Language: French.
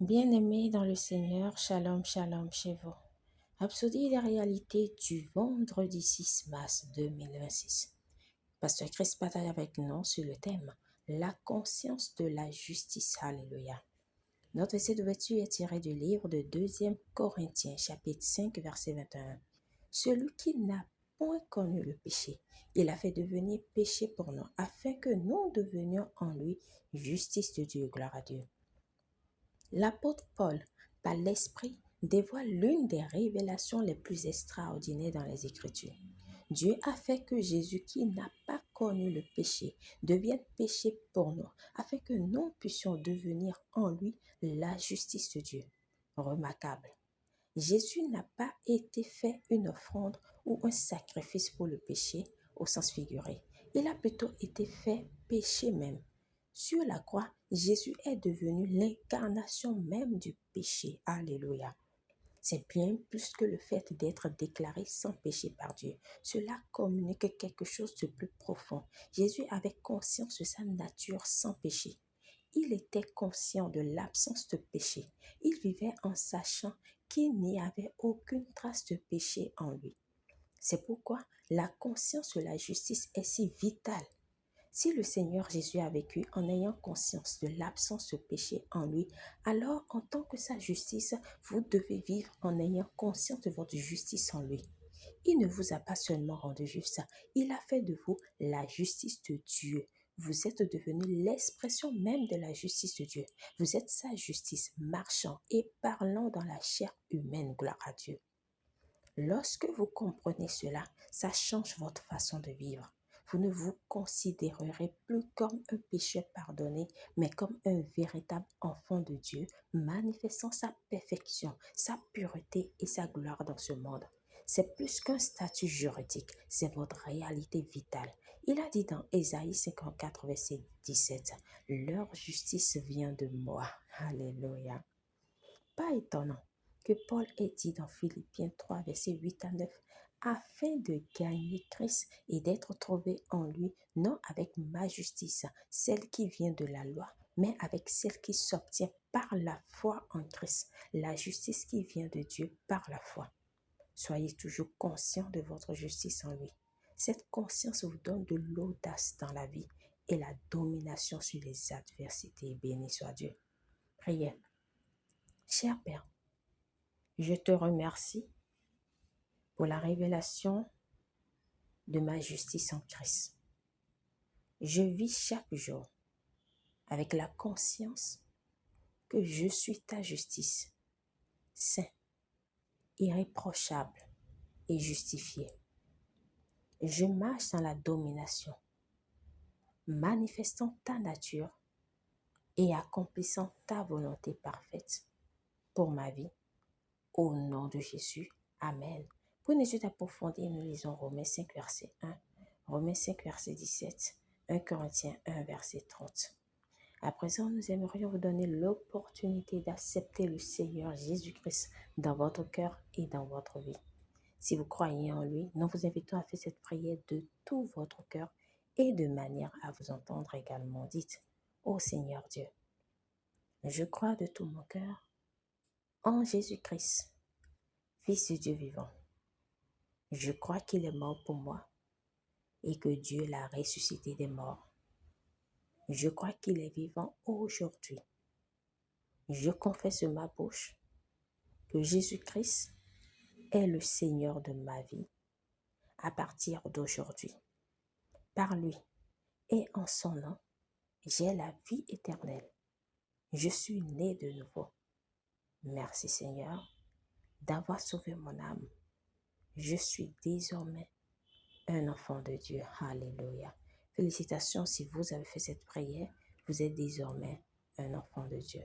Bien-aimés dans le Seigneur, shalom, shalom chez vous. Rhapsodie des réalités du vendredi 6 mars 2026. Pasteur Chris bataille avec nous sur le thème « La conscience de la justice ». Alléluia. Notre essai d'ouverture est tiré du livre de 2 Corinthiens, chapitre 5, verset 21. Celui qui n'a point connu le péché, il a fait devenir péché pour nous, afin que nous devenions en lui justice de Dieu. Gloire à Dieu. L'apôtre Paul, par l'Esprit, dévoile l'une des révélations les plus extraordinaires dans les Écritures. Dieu a fait que Jésus, qui n'a pas connu le péché, devienne péché pour nous, afin que nous puissions devenir en lui la justice de Dieu. Remarquable. Jésus n'a pas été fait une offrande ou un sacrifice pour le péché au sens figuré. Il a plutôt été fait péché même. Sur la croix, Jésus est devenu l'incarnation même du péché. Alléluia. C'est bien plus que le fait d'être déclaré sans péché par Dieu. Cela communique quelque chose de plus profond. Jésus avait conscience de sa nature sans péché. Il était conscient de l'absence de péché. Il vivait en sachant qu'il n'y avait aucune trace de péché en lui. C'est pourquoi la conscience de la justice est si vitale. Si le Seigneur Jésus a vécu en ayant conscience de l'absence de péché en lui, alors en tant que sa justice, vous devez vivre en ayant conscience de votre justice en lui. Il ne vous a pas seulement rendu juste, il a fait de vous la justice de Dieu. Vous êtes devenu l'expression même de la justice de Dieu. Vous êtes sa justice, marchant et parlant dans la chair humaine. Gloire à Dieu. Lorsque vous comprenez cela, ça change votre façon de vivre. Vous ne vous considérerez plus comme un pécheur pardonné, mais comme un véritable enfant de Dieu, manifestant sa perfection, sa pureté et sa gloire dans ce monde. C'est plus qu'un statut juridique, c'est votre réalité vitale. Il a dit dans Ésaïe 54, verset 17, « Leur justice vient de moi. » Alléluia. Pas étonnant que Paul ait dit dans Philippiens 3, versets 8 à 9, afin de gagner Christ et d'être trouvé en lui, non avec ma justice, celle qui vient de la loi, mais avec celle qui s'obtient par la foi en Christ, la justice qui vient de Dieu par la foi. Soyez toujours conscient de votre justice en lui. Cette conscience vous donne de l'audace dans la vie et la domination sur les adversités. Béni soit Dieu. Prière. Cher Père, je te remercie pour la révélation de ma justice en Christ. Je vis chaque jour avec la conscience que je suis ta justice, saint, irréprochable et justifié. Je marche dans la domination, manifestant ta nature et accomplissant ta volonté parfaite pour ma vie. Au nom de Jésus, Amen. Pour une étude approfondie, nous lisons Romains 5, verset 1, Romains 5, verset 17, 1 Corinthiens 1, verset 30. À présent, nous aimerions vous donner l'opportunité d'accepter le Seigneur Jésus-Christ dans votre cœur et dans votre vie. Si vous croyez en lui, nous vous invitons à faire cette prière de tout votre cœur et de manière à vous entendre également. Dites, ô Seigneur Dieu, je crois de tout mon cœur en Jésus-Christ, Fils de Dieu vivant. Je crois qu'il est mort pour moi et que Dieu l'a ressuscité des morts. Je crois qu'il est vivant aujourd'hui. Je confesse de ma bouche que Jésus-Christ est le Seigneur de ma vie à partir d'aujourd'hui. Par lui et en son nom, j'ai la vie éternelle. Je suis né de nouveau. Merci Seigneur d'avoir sauvé mon âme. Je suis désormais un enfant de Dieu. Alléluia. Félicitations si vous avez fait cette prière. Vous êtes désormais un enfant de Dieu.